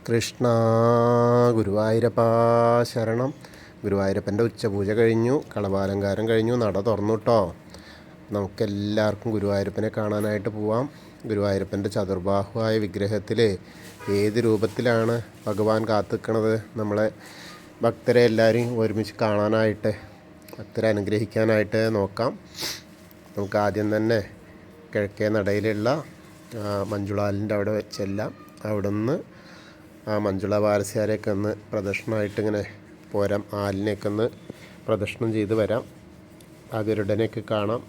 കൃഷ്ണ ഗുരുവായൂരപ്പ ശരണം. ഗുരുവായൂരപ്പൻ്റെ ഉച്ചപൂജ കഴിഞ്ഞു, കളഭാലങ്കാരം കഴിഞ്ഞു, നട തുറന്നു കേട്ടോ. നമുക്കെല്ലാവർക്കും ഗുരുവായൂരപ്പനെ കാണാനായിട്ട് പോവാം. ഗുരുവായൂരപ്പൻ്റെ ചതുർബാഹുവായ വിഗ്രഹത്തിൽ ഏത് രൂപത്തിലാണ് ഭഗവാൻ കാത്തിക്കണത് നമ്മളെ ഭക്തരെ എല്ലാവരെയും ഒരുമിച്ച് കാണാനായിട്ട്, ഭക്തരെ അനുഗ്രഹിക്കാനായിട്ട് നോക്കാം. നമുക്ക് ആദ്യം തന്നെ കിഴക്കേ നടയിലുള്ള മഞ്ജുളാലിൻ്റെ അവിടെ ചെല്ലാം. അവിടെ നിന്ന് മഞ്ജുള വാരസ്യാരെയൊക്കെ ഒന്ന് പ്രദക്ഷിണമായിട്ട് ഇങ്ങനെ പോരാം. ആലിനെയൊക്കെ ഒന്ന് പ്രദക്ഷിണം ചെയ്ത് വരാം. ആ ഗരുഡനെയൊക്കെ കാണാം.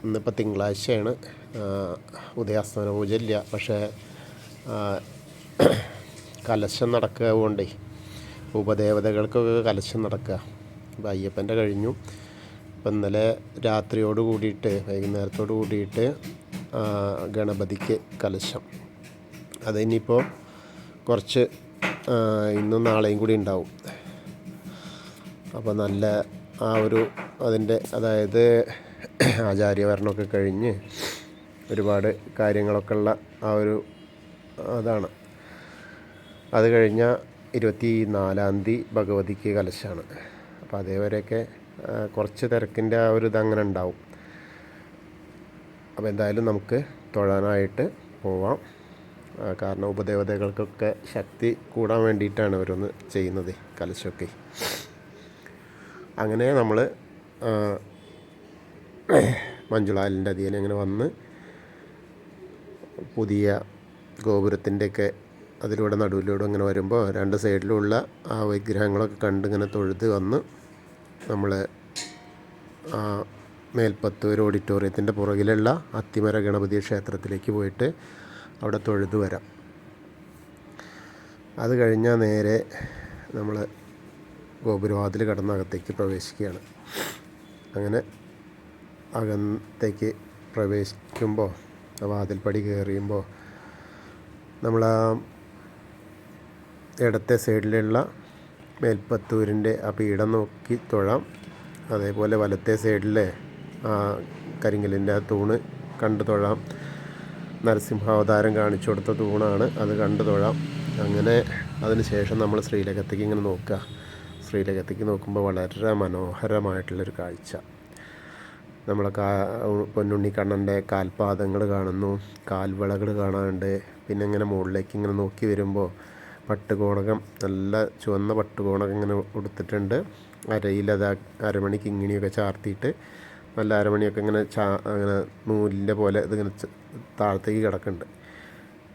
ഇന്നിപ്പോൾ തിങ്കളാഴ്ചയാണ്, ഉദയാസ്തമന പൂജ ഇല്ല. പക്ഷേ കലശം നടക്കുക കൊണ്ടേ ഉപദേവതകൾക്കൊക്കെ കലശം നടക്കുക. ഇപ്പം അയ്യപ്പൻ്റെ കഴിഞ്ഞു. ഇപ്പം ഇന്നലെ രാത്രിയോട് കൂടിയിട്ട്, വൈകുന്നേരത്തോട് കൂടിയിട്ട് ഗണപതിക്ക് കലശം. അതിനിപ്പോൾ കുറച്ച് ഇന്നും നാളെയും കൂടി ഉണ്ടാവും. അപ്പോൾ നല്ല ആ ഒരു അതിൻ്റെ അതായത് ആചാര്യവരണമൊക്കെ കഴിഞ്ഞ് ഒരുപാട് കാര്യങ്ങളൊക്കെ ഉള്ള ആ ഒരു അതാണ്. അത് കഴിഞ്ഞ 24-ാം തീയതി ഭഗവതിക്ക് കലശമാണ്. അപ്പോൾ അതേവരെയൊക്കെ കുറച്ച് തിരക്കിൻ്റെ ആ ഒരു ഇതങ്ങനെ ഉണ്ടാവും. അപ്പോൾ എന്തായാലും നമുക്ക് തൊഴാനായിട്ട് പോവാം. കാരണം ഉപദേവതകൾക്കൊക്കെ ശക്തി കൂടാൻ വേണ്ടിയിട്ടാണ് അവരൊന്ന് ചെയ്യുന്നത് കലശമൊക്കെ. അങ്ങനെ നമ്മൾ മഞ്ജുളാലിൻ്റെ അധികം ഇങ്ങനെ വന്ന് പുതിയ ഗോപുരത്തിൻ്റെയൊക്കെ അതിലൂടെ നടുവിലൂടെ ഇങ്ങനെ വരുമ്പോൾ രണ്ട് സൈഡിലുള്ള ആ വിഗ്രഹങ്ങളൊക്കെ കണ്ടിങ്ങനെ തൊഴുത് വന്ന് നമ്മൾ മേൽപ്പത്തൂർ ഓഡിറ്റോറിയത്തിൻ്റെ പുറകിലുള്ള അത്തിമര ഗണപതി ക്ഷേത്രത്തിലേക്ക് പോയിട്ട് അവിടെ തൊഴുത് വരാം. അത് കഴിഞ്ഞാൽ നേരെ നമ്മൾ ഗോപുരവാതിൽ കടന്നകത്തേക്ക് പ്രവേശിക്കുകയാണ്. അങ്ങനെ അകത്തേക്ക് പ്രവേശിക്കുമ്പോൾ വാതിൽപ്പടി കയറിയുമ്പോൾ നമ്മൾ ആ ഇടത്തെ സൈഡിലുള്ള മേൽപ്പത്തൂരിൻ്റെ ആ പീഠം നോക്കി തൊഴാം. അതേപോലെ വലത്തെ സൈഡിലെ കരിങ്കലിൻ്റെ ആ തൂണ് കണ്ടു തൊഴാം. നരസിംഹാവതാരം കാണിച്ചു കൊടുത്ത തൂണാണ്, അത് കണ്ടു തൊഴാം. അങ്ങനെ അതിന് ശേഷം നമ്മൾ ശ്രീലകത്തേക്ക് ഇങ്ങനെ നോക്കുക. ശ്രീലകത്തേക്ക് നോക്കുമ്പോൾ വളരെ മനോഹരമായിട്ടുള്ളൊരു കാഴ്ച. നമ്മളെ പൊന്നുണ്ണി കണ്ണൻ്റെ കാൽപാദങ്ങൾ കാണുന്നു, കാൽവളകൾ കാണാനുണ്ട്. പിന്നെ ഇങ്ങനെ മുകളിലേക്ക് ഇങ്ങനെ നോക്കി വരുമ്പോൾ പട്ടുകോണകം, നല്ല ചുവന്ന പട്ടുകോണകം ഇങ്ങനെ ഉടുത്തിട്ടുണ്ട്. അരയിലത് അരമണി കിങ്ങിണിയൊക്കെ ചാർത്തിയിട്ട് നല്ല അരമണിയൊക്കെ ഇങ്ങനെ അങ്ങനെ നൂലിൻ്റെ പോലെ ഇതിങ്ങനെ താഴത്തേക്ക് കിടക്കുന്നുണ്ട്.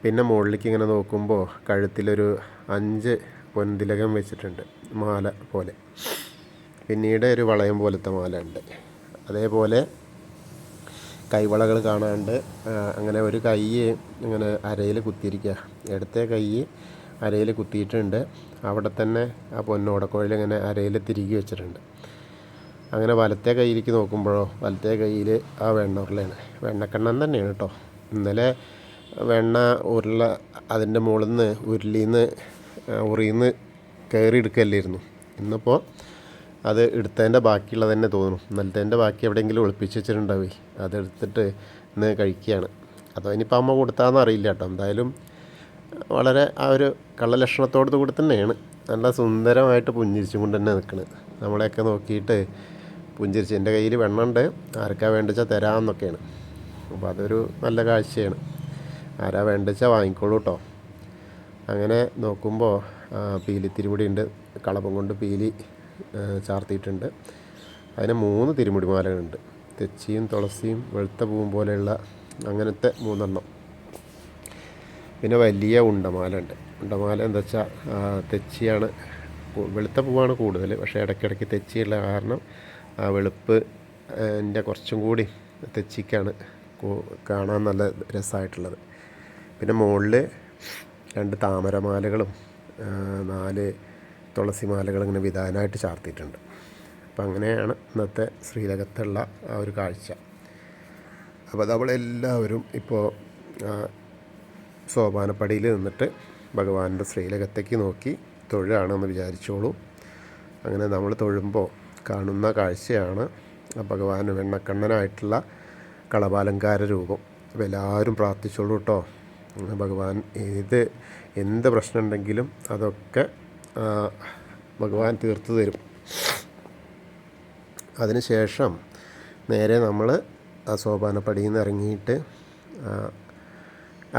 പിന്നെ മുകളിലേക്ക് ഇങ്ങനെ നോക്കുമ്പോൾ കഴുത്തിലൊരു 5 പൊൻതിലകം വെച്ചിട്ടുണ്ട്, മാല പോലെ. പിന്നീട് ഒരു വളയം പോലത്തെ മാല ഉണ്ട്. അതേപോലെ കൈവളകൾ കാണാണ്ട്. അങ്ങനെ ഒരു കൈ ഇങ്ങനെ അരയിൽ കുത്തിയിരിക്കുക, ഇടത്തെ കൈ അരയിൽ കുത്തിയിട്ടുണ്ട്. അവിടെ തന്നെ ആ പൊന്നോടക്കോയിൽ ഇങ്ങനെ അരയിൽ തിരികെ വെച്ചിട്ടുണ്ട്. അങ്ങനെ വലത്തെ കയ്യിലേക്ക് നോക്കുമ്പോഴോ വലത്തെ കയ്യിൽ ആ വെണ്ണ ഉരുളയാണ്, വെണ്ണക്കണ്ണൻ തന്നെയാണ് കേട്ടോ. ഇന്നലെ വെണ്ണ ഉരുള അതിൻ്റെ മുകളിൽ നിന്ന് ഉറിയിൽ നിന്ന് കയറി എടുക്കല്ലായിരുന്നു. ഇന്നിപ്പോൾ അത് എടുത്തതിൻ്റെ ബാക്കിയുള്ളത് തന്നെ തോന്നുന്നു. ഇന്നലത്തേൻ്റെ ബാക്കി എവിടെയെങ്കിലും ഒളിപ്പിച്ച് വെച്ചിട്ടുണ്ടാവേ, അതെടുത്തിട്ട് ഇന്ന് കഴിക്കുകയാണ്. അതോ ഇനിയിപ്പോൾ അമ്മ കൊടുത്താന്ന് അറിയില്ല കേട്ടോ. എന്തായാലും വളരെ ആ ഒരു കള്ളലക്ഷണത്തോടു കൂടി തന്നെയാണ്, നല്ല സുന്ദരമായിട്ട് പുഞ്ചിരിച്ചും കൊണ്ട് തന്നെ നിൽക്കുന്നത്. നമ്മളെയൊക്കെ നോക്കിയിട്ട് പുഞ്ചിരിച്ച് എൻ്റെ കയ്യിൽ വെണ്ണുണ്ട്, ആർക്കാ വേണ്ടിച്ചാൽ തരാമെന്നൊക്കെയാണ്. അപ്പോൾ അതൊരു നല്ല കാഴ്ചയാണ്. ആരാ വേണ്ടിച്ചാൽ വാങ്ങിക്കോളൂ കേട്ടോ. അങ്ങനെ നോക്കുമ്പോൾ പീലി തിരുമുടി ഉണ്ട്, കളഭം കൊണ്ട് പീലി ചാർത്തിയിട്ടുണ്ട്. അതിന് 3 തിരുമുടിമാലകളുണ്ട്, തെച്ചിയും തുളസിയും വെളുത്ത പൂവും പോലെയുള്ള അങ്ങനത്തെ 3 എണ്ണം. പിന്നെ വലിയ ഉണ്ടമാല ഉണ്ട്. ഉണ്ടമാല എന്താ വെച്ചാൽ തെച്ചിയാണ്, വെളുത്ത പൂവാണ് കൂടുതൽ. പക്ഷേ ഇടയ്ക്കിടയ്ക്ക് തെച്ചിയുള്ള കാരണം ആ വെളുപ്പ് എൻ്റെ കുറച്ചും കൂടി തെച്ചിക്കാണ് കാണാൻ നല്ല രസമായിട്ടുള്ളത്. പിന്നെ മുകളിൽ 2 താമരമാലകളും 4 തുളസിമാലകളും ഇങ്ങനെ വിധാനമായിട്ട് ചാർത്തിയിട്ടുണ്ട്. അപ്പം അങ്ങനെയാണ് ഇന്നത്തെ ശ്രീലകത്തുള്ള ആ ഒരു കാഴ്ച. അപ്പോൾ നമ്മളെല്ലാവരും ഇപ്പോൾ സോപാനപ്പടിയിൽ നിന്നിട്ട് ഭഗവാന്റെ ശ്രീലകത്തേക്ക് നോക്കി തൊഴുകയാണെന്ന് വിചാരിച്ചോളൂ. അങ്ങനെ നമ്മൾ തൊഴുമ്പോൾ കാണുന്ന കാഴ്ചയാണ് ഭഗവാൻ വെണ്ണക്കണ്ണനായിട്ടുള്ള കളഭാലങ്കാര രൂപം. അപ്പോൾ എല്ലാവരും പ്രാർത്ഥിച്ചോളൂ കേട്ടോ. ഭഗവാൻ എന്ത് പ്രശ്നമുണ്ടെങ്കിലും അതൊക്കെ ഭഗവാൻ തീർത്തു തരും. അതിനുശേഷം നേരെ നമ്മൾ ആ സോപാനപ്പടിയിൽ നിന്ന് ഇറങ്ങിയിട്ട്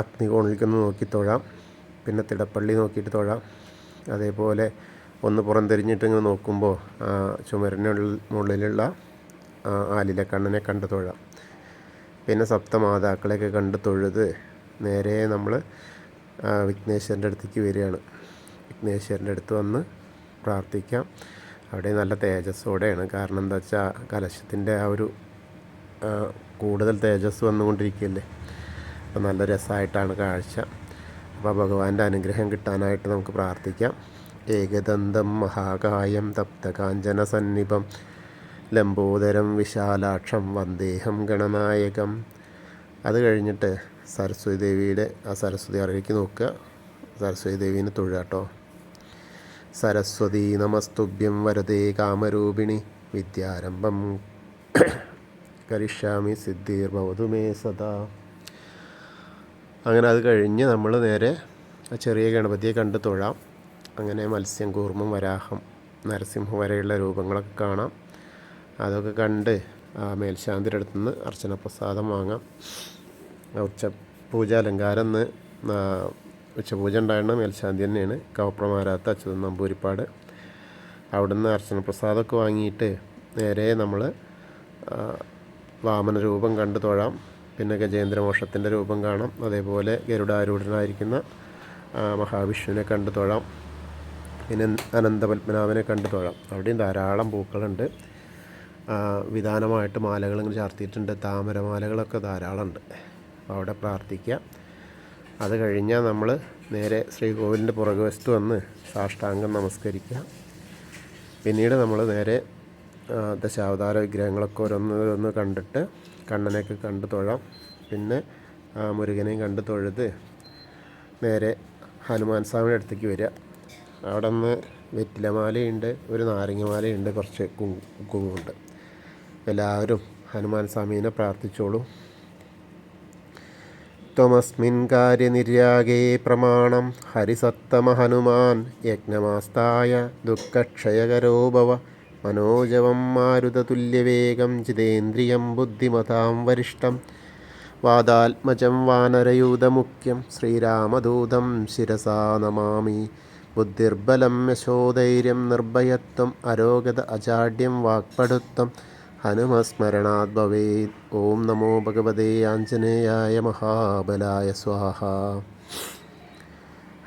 അഗ്നികോണിലേക്കൊന്ന് നോക്കി തൊഴാം. പിന്നെ തിടപ്പള്ളി നോക്കിയിട്ട് തൊഴാം. അതേപോലെ ഒന്ന് പുറംതിരിഞ്ഞിട്ട് ഇങ്ങനെ നോക്കുമ്പോൾ മുകളിലുള്ള ആലിലക്കണ്ണനെ കണ്ട് തൊഴാം. പിന്നെ സപ്തമാതാക്കളെയൊക്കെ കണ്ട് തൊഴുത് നേരെ നമ്മൾ വിഘ്നേശ്വരൻ്റെ അടുത്തേക്ക് വരികയാണ്. വിഘ്നേശ്വരൻ്റെ അടുത്ത് വന്ന് പ്രാർത്ഥിക്കാം. അവിടെ നല്ല തേജസ്സോടെയാണ്. കാരണം എന്താ വെച്ചാൽ കലശത്തിൻ്റെ ആ ഒരു കൂടുതൽ തേജസ് വന്നുകൊണ്ടിരിക്കുകയല്ലേ. അപ്പോൾ നല്ല രസമായിട്ടാണ് കാഴ്ച. അപ്പോൾ ഭഗവാന്റെ അനുഗ്രഹം കിട്ടാനായിട്ട് നമുക്ക് പ്രാർത്ഥിക്കാം. ഏകദന്തം മഹാകായം തപ്തകാഞ്ചന സന്നിഭം ലംബോദരം വിശാലാക്ഷം വന്ദേഹം ഗണനായകം. അത് കഴിഞ്ഞിട്ട് സരസ്വതി ദേവിയുടെ സരസ്വതി അറയിലേക്ക് നോക്കുക. സരസ്വതി ദേവീനെ തൊഴുക. സരസ്വതി നമസ്തുഭ്യം വരദേ കാമരൂപിണി വിദ്യാരംഭം കരിഷ്യാമി സിദ്ധിർഭവതു മേ സദാ. അങ്ങനെ അത് കഴിഞ്ഞ് നമ്മൾ നേരെ ചെറിയ ഗണപതിയെ കണ്ട് തൊഴാം. അങ്ങനെ മത്സ്യം, കൂർമ്മം, വരാഹം, നരസിംഹം വരെയുള്ള രൂപങ്ങളൊക്കെ കാണാം. അതൊക്കെ കണ്ട് മേൽശാന്തിയുടെ അടുത്ത് നിന്ന് അർച്ചന പ്രസാദം വാങ്ങാം. ഉച്ചപൂജ അലങ്കാരം ഉച്ചപൂജ ഉണ്ടായിരുന്ന മേൽശാന്തി തന്നെയാണ്, കവപ്രമാരാത്ത അച്യുതൻ നമ്പൂരിപ്പാട്. അവിടുന്ന് അർച്ചന പ്രസാദമൊക്കെ വാങ്ങിയിട്ട് നേരെ നമ്മൾ വാമന രൂപം കണ്ട് തൊഴാം. പിന്നെ ഗജേന്ദ്രമോക്ഷത്തിൻ്റെ രൂപം കാണാം. അതേപോലെ ഗരുഡാരൂഢനായിരിക്കുന്ന മഹാവിഷ്ണുവിനെ കണ്ട് തൊഴാം. പിന്നെ അനന്തപത്മനാഭനെ കണ്ട് തൊഴാം. അവിടെയും ധാരാളം പൂക്കളുണ്ട്. വിധാനമായിട്ട് മാലകൾ ഇങ്ങനെ ചാർത്തിയിട്ടുണ്ട്. താമരമാലകളൊക്കെ ധാരാളമുണ്ട്. അപ്പോൾ അവിടെ പ്രാർത്ഥിക്കുക. അത് കഴിഞ്ഞാൽ നമ്മൾ നേരെ ശ്രീകോവിലിൻ്റെ പുറകുവശത്ത് വന്ന് സാഷ്ടാംഗം നമസ്കരിക്കുക. പിന്നീട് നമ്മൾ നേരെ ദശാവതാര വിഗ്രഹങ്ങളൊക്കെ ഓരോന്ന് കണ്ടിട്ട് കണ്ണനെയൊക്കെ കണ്ട് തൊഴാം. പിന്നെ മുരുകനെയും കണ്ട് തൊഴുത് നേരെ ഹനുമാൻ സ്വാമിയുടെ അടുത്തേക്ക് വരിക. അവിടെ നിന്ന് വെറ്റിലമാലയുണ്ട്, ഒരു നാരങ്ങമാലയുണ്ട്, കുറച്ച് കുങ്കുമുണ്ട്. എല്ലാവരും ഹനുമാൻ സ്വാമീനെ പ്രാർത്ഥിച്ചോളൂ. ത്വമസ്മിൻ കാര്യനിര്യാഗേ പ്രമാണം ഹരിസത്തമ ഹനുമാൻ യജ്ഞമാസ്തായ ദുഃഖക്ഷയകരോ ഭവ മനോജവം മാരുതതുല്യവേഗം ജിതേന്ദ്രിയം ബുദ്ധിമതാം വരിഷ്ഠം വാദാത്മജം വാനരയൂഥമുഖ്യം ശ്രീരാമദൂതം ശിരസാ നമാമി. ബുദ്ധിർബലം യശോധൈര്യം നിർഭയത്വം അരോഗത അജാഡ്യം വാക്പടുത്വം ഹനുമസ്മരണാത് ഭവേത്. ഓം നമോ ഭഗവതേ ആഞ്ജനേയായ മഹാബലായ സ്വാഹ.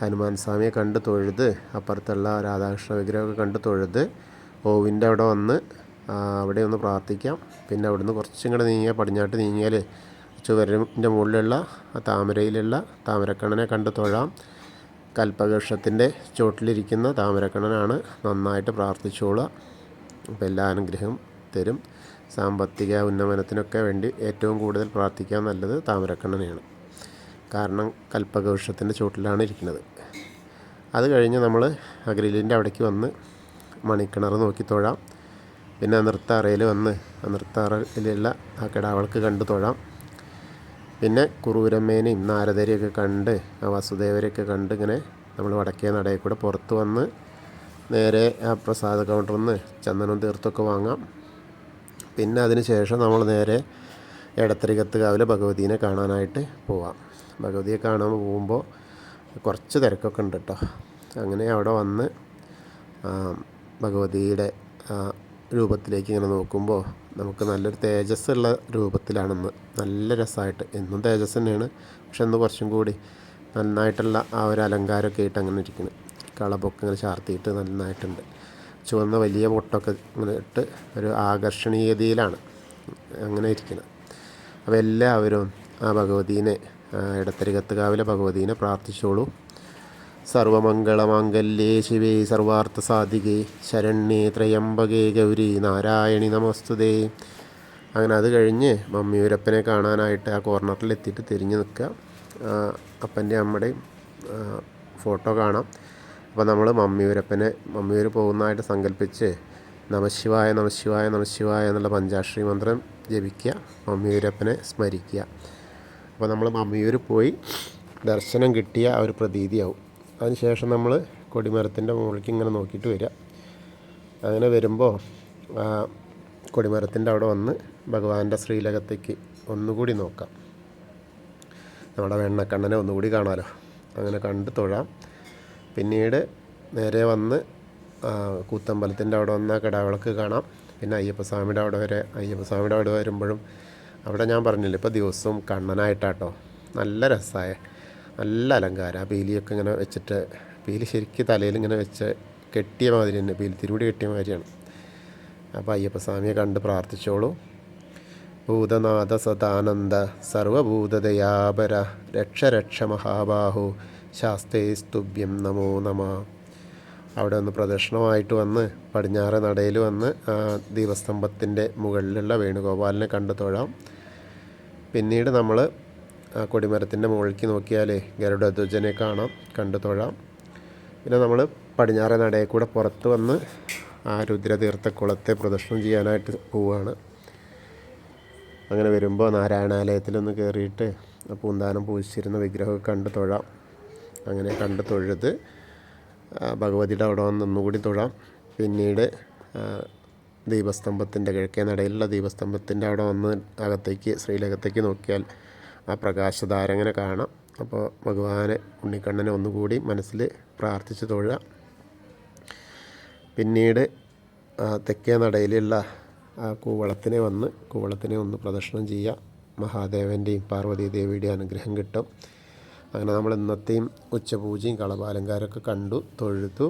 ഹനുമാൻ സ്വാമിയെ കണ്ട് തൊഴുത് അപ്പുറത്തുള്ള രാധാകൃഷ്ണ വിഗ്രഹമൊക്കെ കണ്ട് തൊഴുത് ഓവിൻ്റെ അവിടെ വന്ന് അവിടെ ഒന്ന് പ്രാർത്ഥിക്കാം. പിന്നെ അവിടുന്ന് കുറച്ചും കൂടെ നീങ്ങിയാൽ പടിഞ്ഞാട്ട് നീങ്ങിയാൽ ചുവരിൻ്റെ മുകളിലുള്ള താമരയിലുള്ള താമരക്കണ്ണനെ കണ്ട് തൊഴാം. കൽപ്പവൃക്ഷത്തിൻ്റെ ചോട്ടിലിരിക്കുന്ന താമരക്കണ്ണനാണ്. നന്നായിട്ട് പ്രാർത്ഥിച്ചോളുക. അപ്പോൾ എല്ലാ അനുഗ്രഹം തരും. സാമ്പത്തിക ഉന്നമനത്തിനൊക്കെ വേണ്ടി ഏറ്റവും കൂടുതൽ പ്രാർത്ഥിക്കാൻ നല്ലത് താമരക്കണ്ണനെയാണ്. കാരണം കൽപ്പവൃക്ഷത്തിൻ്റെ ചോട്ടിലാണ് ഇരിക്കുന്നത്. അത് കഴിഞ്ഞ് നമ്മൾ ഗ്രില്ലിൻ്റെ അവിടേക്ക് വന്ന് മണിക്കിണർ നോക്കി തൊഴാം. പിന്നെ നൃത്താറയിൽ വന്ന് നൃത്താറയിലുള്ള ആ കിടാവൾക്ക് കണ്ട് തൊഴാം. പിന്നെ കുറൂരമ്മേനെയും നാരദരെയൊക്കെ കണ്ട് വസുദേവരെയൊക്കെ കണ്ട് ഇങ്ങനെ നമ്മൾ വടക്കേ നടയിൽ കൂടെ പുറത്ത് വന്ന് നേരെ ആ പ്രസാദ കൗണ്ടറിൽ നിന്ന് ചന്ദനവും തീർത്തൊക്കെ വാങ്ങാം. പിന്നെ അതിന് ശേഷം നമ്മൾ നേരെ എടത്തരികത്തുകാവിലെ ഭഗവതീനെ കാണാനായിട്ട് പോവാം. ഭഗവതിയെ കാണാൻ പോകുമ്പോൾ കുറച്ച് തിരക്കൊക്കെ ഉണ്ട് കേട്ടോ. അങ്ങനെ അവിടെ വന്ന് ഭഗവതിയുടെ രൂപത്തിലേക്ക് ഇങ്ങനെ നോക്കുമ്പോൾ നമുക്ക് നല്ലൊരു തേജസ്സുള്ള രൂപത്തിലാണെന്ന്. നല്ല രസമായിട്ട്, എന്നും തേജസ് തന്നെയാണ്, പക്ഷെ ഒന്ന് കുറച്ചും കൂടി നന്നായിട്ടുള്ള ആ ഒരു അലങ്കാരമൊക്കെ ആയിട്ട് അങ്ങനെ ഇരിക്കുന്നത്. കളപൊക്കെ ഇങ്ങനെ ചാർത്തിയിട്ട് നന്നായിട്ടുണ്ട്. ചുവന്ന വലിയ പൊട്ടൊക്കെ ഇങ്ങനെ ഇട്ട് ഒരു ആകർഷണീയതയിലാണ് അങ്ങനെ ഇരിക്കുന്നത്. അപ്പോൾ എല്ലാവരും ആ ഭഗവതീനെ എടത്തരികത്തുകാവിലെ ഭഗവതീനെ പ്രാർത്ഥിച്ചോളൂ. സർവമംഗളമാംഗല്യേ ശിവേ സർവാർത്ഥസാധികേ ശരണ്യേ ത്രയംബകേ ഗൗരി നാരായണി നമസ്തുതേ. അങ്ങനെ അത് കഴിഞ്ഞ് മമ്മിയൂരപ്പനെ കാണാനായിട്ട് ആ കോർണറിൽ എത്തിയിട്ട് തിരിഞ്ഞ് നിൽക്കുക. അപ്പൻ്റെ അമ്മയുടെയും ഫോട്ടോ കാണാം. അപ്പോൾ നമ്മൾ മമ്മിയൂർ പോകുന്നതായിട്ട് സങ്കല്പിച്ച് നമശിവായ നമശിവായ നമശിവായ എന്നുള്ള പഞ്ചാക്ഷരി മന്ത്രം ജപിക്കുക. മമ്മിയൂരപ്പനെ സ്മരിക്കുക. അപ്പോൾ നമ്മൾ മമ്മിയൂർ പോയി ദർശനം കിട്ടിയ ആ ഒരു പ്രതീതിയാവും. അതിനുശേഷം നമ്മൾ കൊടിമരത്തിൻ്റെ മുകളിലേക്ക് ഇങ്ങനെ നോക്കിയിട്ട് വരിക. അങ്ങനെ വരുമ്പോൾ കൊടിമരത്തിൻ്റെ അവിടെ വന്ന് ഭഗവാന്റെ ശ്രീലകത്തേക്ക് ഒന്നുകൂടി നോക്കാം. നമ്മുടെ വെണ്ണക്കണ്ണനെ ഒന്നുകൂടി കാണാമല്ലോ. അങ്ങനെ കണ്ട് തൊഴാം. പിന്നീട് നേരെ വന്ന് കൂത്തമ്പലത്തിൻ്റെ അവിടെ വന്ന കിടാവിളക്ക് കാണാം. പിന്നെ അയ്യപ്പസ്വാമിയുടെ അവിടെ വരുമ്പോഴും അവിടെ ഞാൻ പറഞ്ഞില്ല, ഇപ്പോൾ ദിവസവും കണ്ണനായിട്ടാട്ടോ. നല്ല രസമായ നല്ല അലങ്കാരം. ആ പീലിയൊക്കെ ഇങ്ങനെ വെച്ചിട്ട്, പീലി ശരിക്കും തലയിൽ ഇങ്ങനെ വെച്ച് കെട്ടിയ മാതിരി തന്നെ, പീലി തിരുമുടി കെട്ടിയ മാതിരിയാണ്. അപ്പോൾ അയ്യപ്പസ്വാമിയെ കണ്ട് പ്രാർത്ഥിച്ചോളൂ. ഭൂതനാഥ സദാനന്ദ സർവഭൂതദയാപര രക്ഷ രക്ഷ മഹാബാഹു ശാസ്തേസ്തുഭ്യം നമോ നമ. അവിടെ ഒന്ന് പ്രദക്ഷിണമായിട്ട് വന്ന് പടിഞ്ഞാറ് നടയിൽ വന്ന് ദീപസ്തംഭത്തിൻ്റെ മുകളിലുള്ള വേണുഗോപാലിനെ കണ്ടു തൊഴാം. പിന്നീട് നമ്മൾ കൊടിമരത്തിൻ്റെ മുകളിലേക്ക് നോക്കിയാൽ ഗരുഡധ്വജനെ കാണാം, കണ്ടു തൊഴാം. പിന്നെ നമ്മൾ പടിഞ്ഞാറ് നടയിൽ കൂടെ പുറത്ത് വന്ന് ആ രുദ്രതീർത്ഥക്കുളത്തെ പ്രദക്ഷിണം ചെയ്യാനായിട്ട് പോവുകയാണ്. അങ്ങനെ വരുമ്പോൾ നാരായണാലയത്തിലൊന്ന് കയറിയിട്ട് പൂന്താനം പൂജിച്ചിരുന്ന വിഗ്രഹമൊക്കെ കണ്ട് തൊഴാം. അങ്ങനെ കണ്ട് തൊഴുത് ഭഗവതിയുടെ അവിടെ വന്ന് ഒന്നുകൂടി തൊഴാം. പിന്നീട് ദീപസ്തംഭത്തിൻ്റെ കിഴക്കേ നടയിലുള്ള ദീപസ്തംഭത്തിൻ്റെ അവിടെ വന്ന് അകത്തേക്ക് ശ്രീലകത്തേക്ക് നോക്കിയാൽ ആ പ്രകാശധാര അങ്ങനെ കാണാം. അപ്പോൾ ഭഗവാനെ ഉണ്ണിക്കണ്ണനെ ഒന്നുകൂടി മനസ്സിൽ പ്രാർത്ഥിച്ച് തൊഴുക. പിന്നീട് തെക്കേ നടയിലുള്ള ആ കൂവളത്തിനെ ഒന്ന് പ്രദക്ഷിണം ചെയ്യുക. മഹാദേവൻ്റെയും പാർവതീദേവിയുടെയും അനുഗ്രഹം കിട്ടും. അങ്ങനെ നമ്മൾ ഇന്നത്തെയും ഉച്ചപൂജയും കളഭാലങ്കാരമൊക്കെ കണ്ടു തൊഴുതു.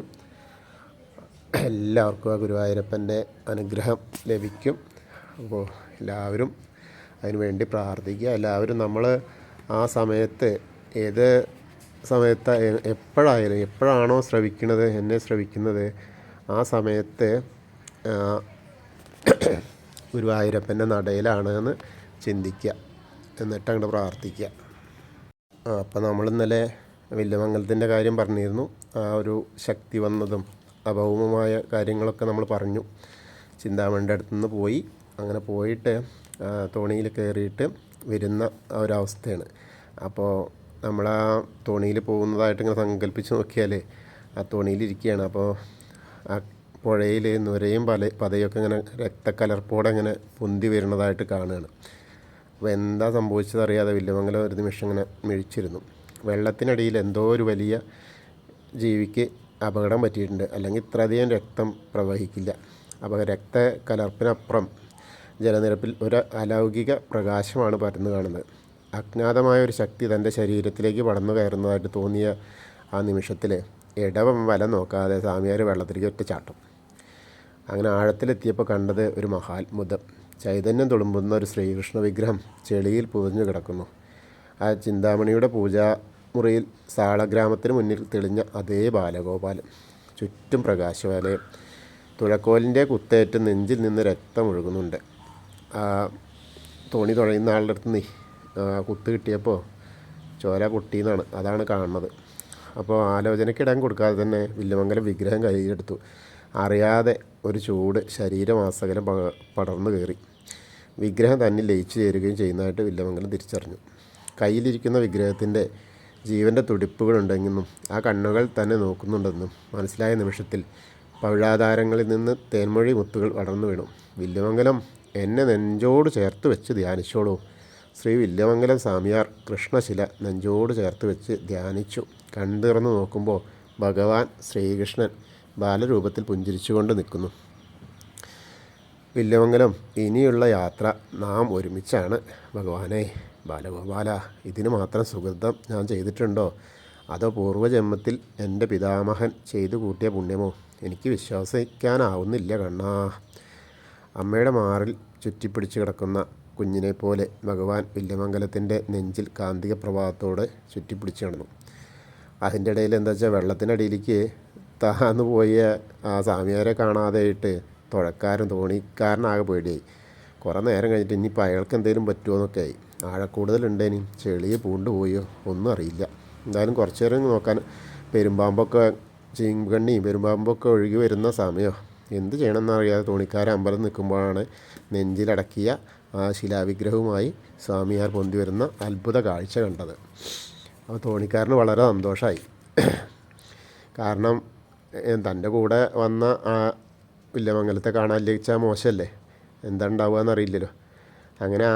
എല്ലാവർക്കും ആ ഗുരുവായൂരപ്പൻ്റെ അനുഗ്രഹം ലഭിക്കും. അപ്പോൾ എല്ലാവരും അതിനു വേണ്ടി പ്രാർത്ഥിക്കുക. എല്ലാവരും നമ്മൾ ആ സമയത്ത് ഏത് സമയത്ത് എപ്പോഴാണോ എന്നെ ശ്രവിക്കുന്നത് ആ സമയത്ത് ഗുരുവായൂരപ്പൻ്റെ നടയിലാണ് എന്ന് ചിന്തിക്കുക. എന്നിട്ട് അങ്ങോട്ട് പ്രാർത്ഥിക്കുക. അപ്പോൾ നമ്മൾ ഇന്നലെ വില്വമംഗലത്തിൻ്റെ കാര്യം പറഞ്ഞിരുന്നു. ആ ഒരു ശക്തി വന്നതും അഭൗമമായ കാര്യങ്ങളൊക്കെ നമ്മൾ പറഞ്ഞു. ചിന്താമണിയുടെ അടുത്തുനിന്ന് പോയി. അങ്ങനെ പോയിട്ട് തോണിയിൽ കയറിയിട്ട് വരുന്ന ആ ഒരവസ്ഥയാണ്. അപ്പോൾ നമ്മൾ ആ തോണിയിൽ പോകുന്നതായിട്ട് ഇങ്ങനെ സങ്കല്പിച്ച് നോക്കിയാൽ ആ തോണിയിലിരിക്കുകയാണ്. അപ്പോൾ ആ പുഴയിൽ നുരയും പതയൊക്കെ ഇങ്ങനെ രക്തക്കലർപ്പോടെ ഇങ്ങനെ പൊന്തി വരുന്നതായിട്ട് കാണുകയാണ്. അപ്പോൾ എന്താ സംഭവിച്ചതറിയാതെ വില്വമംഗലം ഒരു നിമിഷം ഇങ്ങനെ മിഴിച്ചിരുന്നു. വെള്ളത്തിനടിയിൽ എന്തോ ഒരു വലിയ ജീവിക്ക് അപകടം പറ്റിയിട്ടുണ്ട്, അല്ലെങ്കിൽ ഇത്രയധികം രക്തം പ്രവഹിക്കില്ല. അപ്പോൾ രക്തക്കലർപ്പിനപ്പുറം ജലനിരപ്പിൽ ഒരു അലൗകിക പ്രകാശമാണ് പരന്നു കാണുന്നത്. അജ്ഞാതമായ ഒരു ശക്തി തൻ്റെ ശരീരത്തിലേക്ക് പടർന്നു കയറുന്നതായിട്ട് തോന്നിയ ആ നിമിഷത്തിൽ ഇടവം വലം നോക്കാതെ സ്വാമിയാർ വെള്ളത്തിലേക്ക് ഒറ്റ ചാട്ടം. അങ്ങനെ ആഴത്തിലെത്തിയപ്പോൾ കണ്ടത് ഒരു മഹാത്ഭുതം. ചൈതന്യം തുളുമ്പുന്ന ഒരു ശ്രീകൃഷ്ണ വിഗ്രഹം ചെളിയിൽ പുതഞ്ഞു കിടക്കുന്നു. ആ ചിന്താമണിയുടെ പൂജാമുറിയിൽ സാളഗ്രാമത്തിന് മുന്നിൽ തെളിഞ്ഞ അതേ ബാലഗോപാലൻ. ചുറ്റും പ്രകാശവലയം. തുഴക്കോലിൻ്റെ കുത്തേറ്റ് നെഞ്ചിൽ നിന്ന് രക്തം ഒഴുകുന്നുണ്ട്. തോണി തുഴയുന്ന ആളുടെ അടുത്ത് നിന്ന് കുത്ത് കിട്ടിയപ്പോൾ ചോര പൊട്ടിയെന്നാണ് അതാണ് കാണുന്നത്. അപ്പോൾ ആലോചനയ്ക്കിടാൻ കൊടുക്കാതെ തന്നെ വില്വമംഗലം വിഗ്രഹം കയ്യിലെടുത്തു. അറിയാതെ ഒരു ചൂട് ശരീരമാസകലം പടർന്നു കയറി. വിഗ്രഹം തന്നിൽ ലയിച്ചു ചേരുകയും ചെയ്യുന്നതായിട്ട് വില്വമംഗലം തിരിച്ചറിഞ്ഞു. കയ്യിലിരിക്കുന്ന വിഗ്രഹത്തിൻ്റെ ജീവൻ്റെ തുടിപ്പുകളുണ്ടെന്നും ആ കണ്ണുകൾ തന്നെ നോക്കുന്നുണ്ടെന്നും മനസ്സിലായ നിമിഷത്തിൽ പവിഴാധാരങ്ങളിൽ നിന്ന് തേൻമൊഴി മുത്തുകൾ വളർന്നു വീണു. വില്വമംഗലം എന്നെ നെഞ്ചോട് ചേർത്ത് വെച്ച് ധ്യാനിച്ചോളൂ. ശ്രീ വില്വമംഗലം സ്വാമിയാർ കൃഷ്ണശില നെഞ്ചോട് ചേർത്ത് വെച്ച് ധ്യാനിച്ചു. കണ്ടുറന്ന് നോക്കുമ്പോൾ ഭഗവാൻ ശ്രീകൃഷ്ണൻ ബാലരൂപത്തിൽ പുഞ്ചിരിച്ചുകൊണ്ട് നിൽക്കുന്നു. വില്വമംഗലം ഇനിയുള്ള യാത്ര നാം ഒരുമിച്ചാണ്. ഭഗവാനെ ബാലഗോപാല, ഇതിന് മാത്രം സുഹൃതം ഞാൻ ചെയ്തിട്ടുണ്ടോ? അതോ പൂർവ്വജന്മത്തിൽ എൻ്റെ പിതാമഹൻ ചെയ്തു കൂട്ടിയ പുണ്യമോ? എനിക്ക് വിശ്വസിക്കാനാവുന്നില്ല കണ്ണാ. അമ്മയുടെ മാറിൽ ചുറ്റിപ്പിടിച്ച് കിടക്കുന്ന കുഞ്ഞിനെ പോലെ ഭഗവാൻ വില്വമംഗലത്തിൻ്റെ നെഞ്ചിൽ കാന്തിക പ്രഭാതത്തോടെ ചുറ്റിപ്പിടിച്ച് കിടന്നു. അതിൻ്റെ ഇടയിൽ എന്താ വെച്ചാൽ വെള്ളത്തിനടിയിലേക്ക് താന്നു പോയ ആ സ്വാമിയാരെ കാണാതെയായിട്ട് തുഴക്കാരൻ തോണിക്കാരനാകെ പേടിയായി. കുറേ നേരം കഴിഞ്ഞിട്ട് ഇനിയിപ്പോൾ അയാൾക്ക് എന്തെങ്കിലും പറ്റുമോ എന്നൊക്കെ ആയി. ആഴക്കൂടുതലുണ്ടേനി ചെളിയെ പൂണ്ടുപോയോ ഒന്നും അറിയില്ല. എന്തായാലും കുറച്ച് നേരം നോക്കാൻ പെരുമ്പാമ്പൊക്കെ ചീങ്കണ്ണിയും പെരുമ്പാമ്പൊക്കെ ഒഴുകി വരുന്ന സമയം എന്ത് ചെയ്യണമെന്നറിയാതെ തോണിക്കാരൻ അമ്പലം നിൽക്കുമ്പോഴാണ് നെഞ്ചിലടക്കിയ ആ ശിലാവിഗ്രഹവുമായി സ്വാമിയാർ പൊന്തി വരുന്ന അത്ഭുത കാഴ്ച കണ്ടത്. അപ്പോൾ തോണിക്കാരന് വളരെ സന്തോഷമായി. കാരണം തൻ്റെ കൂടെ വന്ന ആ വില്യമംഗലത്തെ കാണാൻ ലഭിച്ചാൽ മോശമല്ലേ, എന്താ ഉണ്ടാവുക എന്നറിയില്ലല്ലോ. അങ്ങനെ ആ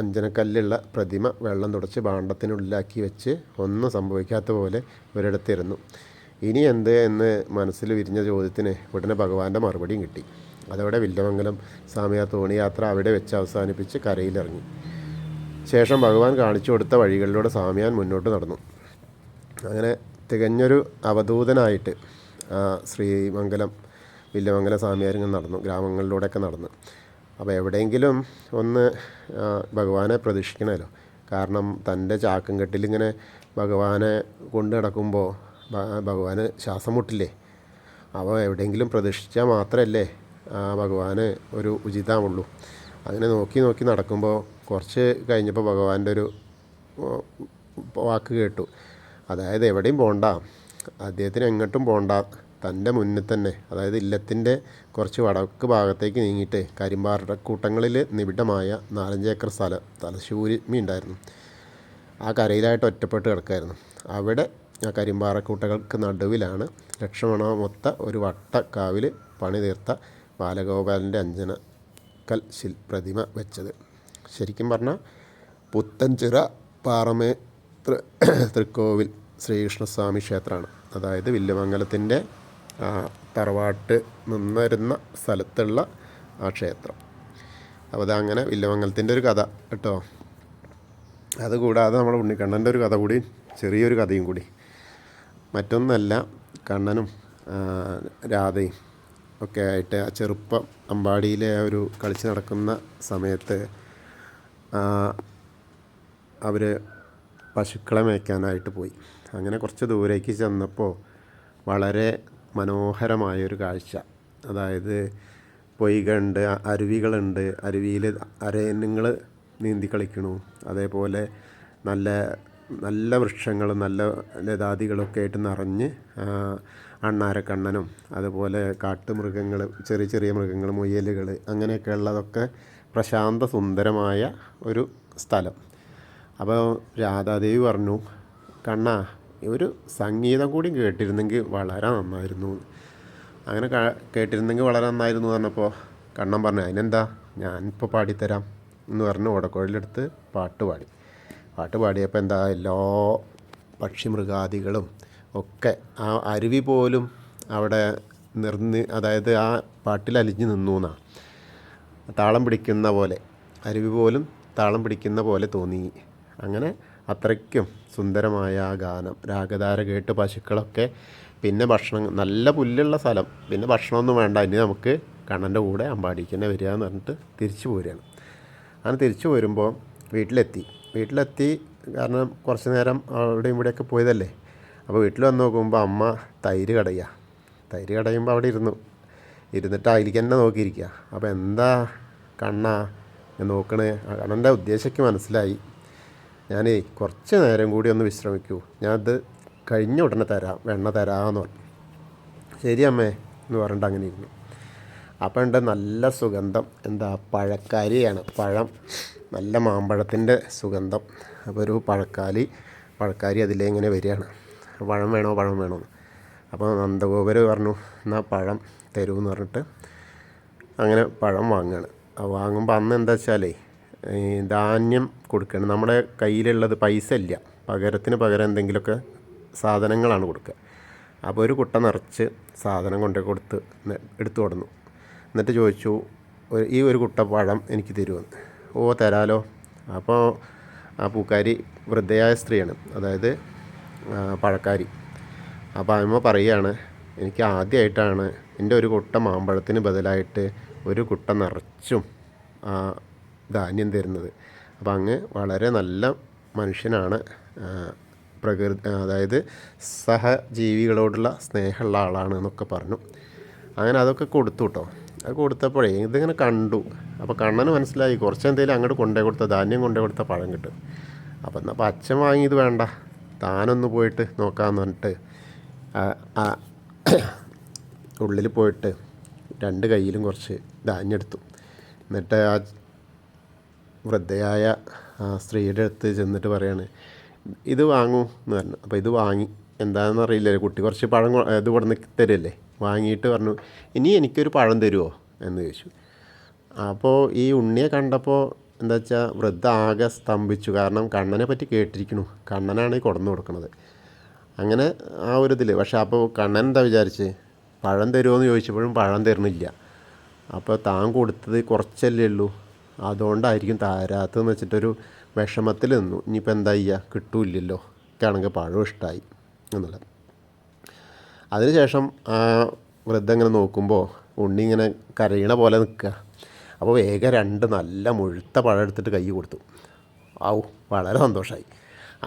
അഞ്ജനക്കല്ലുള്ള പ്രതിമ വെള്ളം തുടച്ച് ഭാണ്ഡത്തിനുള്ളിലാക്കി വെച്ച് ഒന്നും സംഭവിക്കാത്ത പോലെ ഒരിടത്തിരുന്നു. ഇനി എന്ത് എന്ന് മനസ്സിൽ വിരിഞ്ഞ ചോദ്യത്തിന് ഉടനെ ഭഗവാന്റെ മറുപടിയും കിട്ടി. അതോടെ വില്യമംഗലം സ്വാമി ആ തോണി യാത്ര അവിടെ വെച്ച് അവസാനിപ്പിച്ച് കരയിലിറങ്ങി. ശേഷം ഭഗവാൻ കാണിച്ചു കൊടുത്ത വഴികളിലൂടെ സ്വാമിയാൻ മുന്നോട്ട് നടന്നു. അങ്ങനെ തികഞ്ഞൊരു അവധൂതനായിട്ട് ശ്രീമംഗലം വില്യമംഗലം സ്വാമിയാരിങ്ങനെ നടന്നു, ഗ്രാമങ്ങളിലൂടെയൊക്കെ നടന്നു. അപ്പോൾ എവിടെയെങ്കിലും ഒന്ന് ഭഗവാനെ പ്രതീക്ഷിക്കണമല്ലോ. കാരണം തൻ്റെ ചാക്കും കെട്ടിലിങ്ങനെ ഭഗവാനെ കൊണ്ട് നടക്കുമ്പോൾ ഭഗവാന് ശ്വാസം മുട്ടില്ലേ. അപ്പോൾ എവിടെയെങ്കിലും പ്രതീക്ഷിച്ചാൽ മാത്രമല്ലേ ഭഗവാന് ഒരു ഉചിതമുള്ളൂ. അങ്ങനെ നോക്കി നോക്കി നടക്കുമ്പോൾ കുറച്ച് കഴിഞ്ഞപ്പോൾ ഭഗവാന്റെ ഒരു വാക്ക് കേട്ടു. അതായത് എവിടെയും പോകണ്ട, അദ്ദേഹത്തിന് എങ്ങോട്ടും പോകണ്ട, തൻ്റെ മുന്നിൽ തന്നെ, അതായത് ഇല്ലത്തിൻ്റെ കുറച്ച് വടക്ക് ഭാഗത്തേക്ക് നീങ്ങിയിട്ട് കരിമ്പാറക്കൂട്ടങ്ങളിൽ നിബിഡമായ 4-5 ഏക്കർ സ്ഥലം തലശ്ശൂരിമി ഉണ്ടായിരുന്നു. ആ കരയിലായിട്ട് ഒറ്റപ്പെട്ട് കിടക്കായിരുന്നു. അവിടെ ആ കരിമ്പാറക്കൂട്ടങ്ങൾക്ക് നടുവിലാണ് ലക്ഷണമൊത്ത ഒരു വട്ടക്കാവിൽ പണി തീർത്ത ബാലഗോപാലൻ്റെ അഞ്ജനക്കൽ പ്രതിമ വെച്ചത്. ശരിക്കും പറഞ്ഞാൽ പുത്തൻചിറ പാറമേ തൃക്കോവിൽ ശ്രീകൃഷ്ണസ്വാമി ക്ഷേത്രമാണ്. അതായത് വില്യമംഗലത്തിൻ്റെ തറവാട്ട് നിന്നിരുന്ന സ്ഥലത്തുള്ള ആ ക്ഷേത്രം. അപ്പോൾ അതങ്ങനെ വില്യമംഗലത്തിൻ്റെ ഒരു കഥ കേട്ടോ. അതുകൂടാതെ നമ്മുടെ ഉണ്ണിക്കണ്ണൻ്റെ ഒരു കഥ കൂടി, ചെറിയൊരു കഥയും കൂടി. മറ്റൊന്നല്ല, കണ്ണനും രാധയും ഒക്കെ ആയിട്ട് ആ ചെറുപ്പം അമ്പാടിയിലെ ഒരു കളിച്ച് നടക്കുന്ന സമയത്ത് അവർ പശുക്കളെ മേയ്ക്കാനായിട്ട് പോയി. അങ്ങനെ കുറച്ച് ദൂരേക്ക് ചെന്നപ്പോൾ വളരെ മനോഹരമായൊരു കാഴ്ച. അതായത് പൊയ്കയുണ്ട്, അരുവികളുണ്ട്, അരുവിയിൽ അരയന്നങ്ങൾ നീന്തി കളിക്കണു. അതേപോലെ നല്ല നല്ല വൃക്ഷങ്ങളും നല്ല ലതാദികളൊക്കെ ആയിട്ട് നിറഞ്ഞ് അണ്ണാരക്കണ്ണനും അതുപോലെ കാട്ടുമൃഗങ്ങൾ, ചെറിയ ചെറിയ മൃഗങ്ങൾ, മുയലുകൾ, അങ്ങനെയൊക്കെ ഉള്ളതൊക്കെ പ്രശാന്ത സുന്ദരമായ ഒരു സ്ഥലം. അപ്പോൾ രാധാദേവി പറഞ്ഞു, കണ്ണാ ഒരു സംഗീതം കൂടി കേട്ടിരുന്നെങ്കിൽ വളരെ നന്നായിരുന്നു. അങ്ങനെ കേട്ടിരുന്നെങ്കിൽ വളരെ നന്നായിരുന്നു പറഞ്ഞപ്പോൾ കണ്ണൻ പറഞ്ഞു, അതിനെന്താ, ഞാനിപ്പോൾ പാടിത്തരാം എന്ന് പറഞ്ഞ് ഓടക്കുഴലെടുത്ത് പാട്ട് പാടിയപ്പോൾ എന്താ, എല്ലാ പക്ഷിമൃഗാദികളും ഒക്കെ ആ അരുവി പോലും അവിടെ അതായത് ആ പാട്ടിൽ അലിഞ്ഞു നിന്നു എന്നാണ്. താളം പിടിക്കുന്ന പോലെ, അരുവി പോലും താളം പിടിക്കുന്ന പോലെ തോന്നി. അങ്ങനെ അത്രയ്ക്കും സുന്ദരമായ ആ ഗാനം, രാഗധാര കേട്ട് പശുക്കളൊക്കെ, പിന്നെ ഭക്ഷണം, നല്ല പുല്ലുള്ള സ്ഥലം, പിന്നെ ഭക്ഷണമൊന്നും വേണ്ട, ഇനി നമുക്ക് കണ്ണൻ്റെ കൂടെ അമ്പാടിക്ക് തന്നെ വരിക എന്ന് പറഞ്ഞിട്ട് തിരിച്ചു പോരുകയാണ്. അങ്ങനെ തിരിച്ചു പോരുമ്പോൾ വീട്ടിലെത്തി കാരണം കുറച്ച് നേരം അവിടെയും ഇവിടെയൊക്കെ പോയതല്ലേ. അപ്പോൾ വീട്ടിൽ വന്ന് നോക്കുമ്പോൾ അമ്മ തൈര് കടയുമ്പോൾ അവിടെ ഇരുന്നിട്ട് അതിലേക്ക് തന്നെ നോക്കിയിരിക്കുക. അപ്പോൾ എന്താ കണ്ണാ നോക്കണേ, കണ്ണൻ്റെ ഉദ്ദേശമൊക്കെ മനസ്സിലായി. ഞാൻ കുറച്ച് നേരം കൂടി ഒന്ന് വിശ്രമിക്കൂ, ഞാനത് കഴിഞ്ഞ ഉടനെ തരാം, വെണ്ണ തരാമെന്ന് പറഞ്ഞു. ശരി അമ്മേ എന്ന് പറഞ്ഞിട്ട് അങ്ങനെ ഇരുന്നു. അപ്പം ഉണ്ട് നല്ല സുഗന്ധം, എന്താ പഴക്കാരിയാണ്, പഴം, നല്ല മാമ്പഴത്തിൻ്റെ സുഗന്ധം. അപ്പോൾ ഒരു പഴക്കാരി അതിലേ ഇങ്ങനെ വരികയാണ്. പഴം വേണോ എന്ന്. അപ്പോൾ നന്ദഗോപര് പറഞ്ഞു, എന്നാൽ പഴം തരുമെന്ന് പറഞ്ഞിട്ട് അങ്ങനെ പഴം വാങ്ങുകയാണ്. വാങ്ങുമ്പോൾ അന്ന് എന്താ വെച്ചാലേ ധാന്യം കൊടുക്കണം. നമ്മുടെ കയ്യിലുള്ളത് പൈസ ഇല്ല, പകരം എന്തെങ്കിലുമൊക്കെ സാധനങ്ങളാണ് കൊടുക്കുക. അപ്പോൾ ഒരു കുട്ട നിറച്ച് സാധനം കൊണ്ടുപോയി എടുത്തു കൊടുന്നു. എന്നിട്ട് ചോദിച്ചു, ഈ ഒരു കുട്ട പഴം എനിക്ക് തരുമെന്ന്. ഓ തരാലോ. അപ്പോൾ ആ പൂക്കാരി വൃദ്ധയായ സ്ത്രീയാണ്, അതായത് പഴക്കാരി. അപ്പോൾ അമ്മ പറയുകയാണ്, എനിക്ക് ആദ്യമായിട്ടാണ് എൻ്റെ ഒരു കുട്ട മാമ്പഴത്തിന് ബദലായിട്ട് ഒരു കുട്ട നിറച്ചും ധാന്യം തരുന്നത്. അപ്പം അങ്ങ് വളരെ നല്ല മനുഷ്യനാണ്, അതായത് സഹജീവികളോടുള്ള സ്നേഹമുള്ള ആളാണ് എന്നൊക്കെ പറഞ്ഞു. അങ്ങനെ അതൊക്കെ കൊടുത്തു കേട്ടോ. അത് കൊടുത്തപ്പോഴേ ഇതിങ്ങനെ കണ്ടു. അപ്പോൾ കണ്ണന് മനസ്സിലായി, കുറച്ചെന്തെങ്കിലും അങ്ങോട്ട് കൊണ്ടുപോയി കൊടുത്ത, ധാന്യം കൊണ്ടുപോയി കൊടുത്ത പഴം കിട്ടും. അപ്പം എന്നാൽ അച്ഛൻ വാങ്ങിയത് വേണ്ട, താനൊന്ന് പോയിട്ട് നോക്കാമെന്ന് പറഞ്ഞിട്ട് ഉള്ളിൽ പോയിട്ട് 2 കൈയിലും കുറച്ച് ധാന്യം എടുത്തു. എന്നിട്ട് ആ വൃദ്ധയായ ആ സ്ത്രീയുടെ അടുത്ത് ചെന്നിട്ട് പറയാണ്, ഇത് വാങ്ങൂ എന്ന് പറഞ്ഞു. അപ്പോൾ ഇത് വാങ്ങി. എന്താണെന്ന് അറിയില്ല, കുട്ടി കുറച്ച് പഴം ഇത് കൊടുന്ന് തരുമല്ലേ. വാങ്ങിയിട്ട് പറഞ്ഞു, ഇനി എനിക്കൊരു പഴം തരുമോ എന്ന് ചോദിച്ചു. അപ്പോൾ ഈ ഉണ്ണിയെ കണ്ടപ്പോൾ എന്താ വെച്ചാൽ വൃദ്ധ ആകെ സ്തംഭിച്ചു. കാരണം കണ്ണനെ പറ്റി കേട്ടിരിക്കണു, കണ്ണനാണ് ഈ കൊടുന്നു കൊടുക്കുന്നത്. അങ്ങനെ ആ ഒരു ഇതിൽ. പക്ഷേ അപ്പോൾ കണ്ണൻ എന്താ വിചാരിച്ച്, പഴം തരുമോ എന്ന് ചോദിച്ചപ്പോഴും പഴം തരുന്നില്ല. അപ്പോൾ താൻ കൊടുത്തത് കുറച്ചല്ലേ ഉള്ളൂ, അതുകൊണ്ടായിരിക്കും തരാത്തതെന്ന് വെച്ചിട്ടൊരു വിഷമത്തിൽ നിന്നു. ഇനിയിപ്പോൾ എന്താ ചെയ്യുക, കിട്ടൂല്ലല്ലോ, എനിക്കാണെങ്കിൽ പഴം ഇഷ്ടമായി എന്നുള്ളത്. അതിനുശേഷം ആ വൃദ്ധ ഇങ്ങനെ നോക്കുമ്പോൾ ഉണ്ണി ഇങ്ങനെ കരയണ പോലെ നിൽക്കുക. അപ്പോൾ വേഗം 2 നല്ല മുഴുത്ത പഴം എടുത്തിട്ട് കൈ കൊടുത്തു. വളരെ സന്തോഷമായി.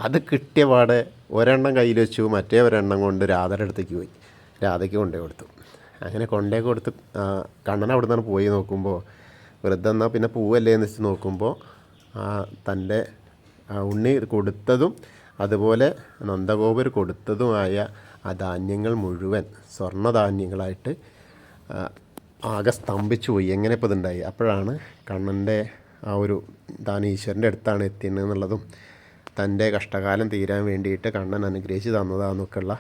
അത് കിട്ടിയ പാടെ ഒരെണ്ണം കയ്യിൽ വെച്ചു, മറ്റേ ഒരെണ്ണം കൊണ്ട് രാധയുടെ അടുത്തേക്ക് പോയി. രാധയ്ക്ക് കൊണ്ടേ കൊടുത്തു. അങ്ങനെ കൊണ്ടേ കൊടുത്ത് കണ്ണൻ അവിടെ നിന്നാണ് പോയി നോക്കുമ്പോൾ വൃദ്ധ എന്നാൽ പിന്നെ പൂവല്ലേ എന്ന് വെച്ച് നോക്കുമ്പോൾ തൻ്റെ ഉണ്ണി കൊടുത്തതും അതുപോലെ നന്ദഗോപർ കൊടുത്തതുമായ ആ ധാന്യങ്ങൾ മുഴുവൻ സ്വർണ്ണധാന്യങ്ങളായിട്ട് ആകെ സ്തംഭിച്ചു പോയി. എങ്ങനെ ഇപ്പോൾ ഇതുണ്ടായി? അപ്പോഴാണ് കണ്ണൻ്റെ ആ ഒരു താൻ ഈശ്വരൻ്റെ അടുത്താണ് എത്തിയെന്നുള്ളതും തൻ്റെ കഷ്ടകാലം തീരാൻ വേണ്ടിയിട്ട് കണ്ണൻ അനുഗ്രഹിച്ച് തന്നതാണെന്നൊക്കെയുള്ള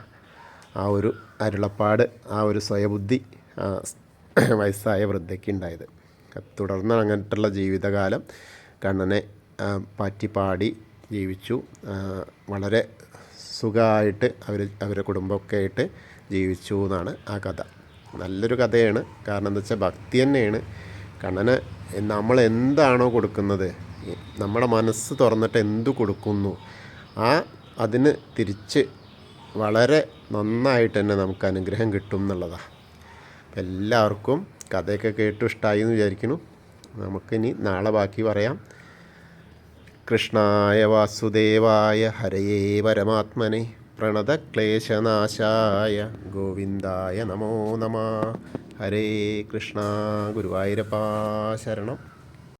ആ ഒരു അരുളപ്പാട്, ആ ഒരു സ്വയബുദ്ധി വയസ്സായ വൃദ്ധയ്ക്ക് ഉണ്ടായത്. തുടർന്ന് അങ്ങനത്തുള്ള ജീവിതകാലം കണ്ണനെ പാടി ജീവിച്ചു. വളരെ സുഖമായിട്ട് അവരുടെ കുടുംബമൊക്കെ ആയിട്ട് ജീവിച്ചു എന്നാണ് ആ കഥ. നല്ലൊരു കഥയാണ്. കാരണം എന്താ വെച്ചാൽ ഭക്തി തന്നെയാണ്. കണ്ണന് നമ്മൾ എന്താണോ കൊടുക്കുന്നത്, നമ്മുടെ മനസ്സ് തുറന്നിട്ട് എന്തു കൊടുക്കുന്നു, അതിന് തിരിച്ച് വളരെ നന്നായിട്ട് തന്നെ നമുക്ക് അനുഗ്രഹം കിട്ടും എന്നുള്ളതാണ്. അപ്പം എല്ലാവർക്കും കഥയൊക്കെ കേട്ടു ഇഷ്ടമായി എന്ന് വിചാരിക്കുന്നു. നമുക്കിനി നാളെ ബാക്കി പറയാം. കൃഷ്ണായ വാസുദേവായ ഹരയേ പരമാത്മനെ പ്രണതക്ലേശനാശായ ഗോവിന്ദായ നമോ നമഃ. ഹരേ കൃഷ്ണ. ഗുരുവായൂരപ്പാ ശരണം.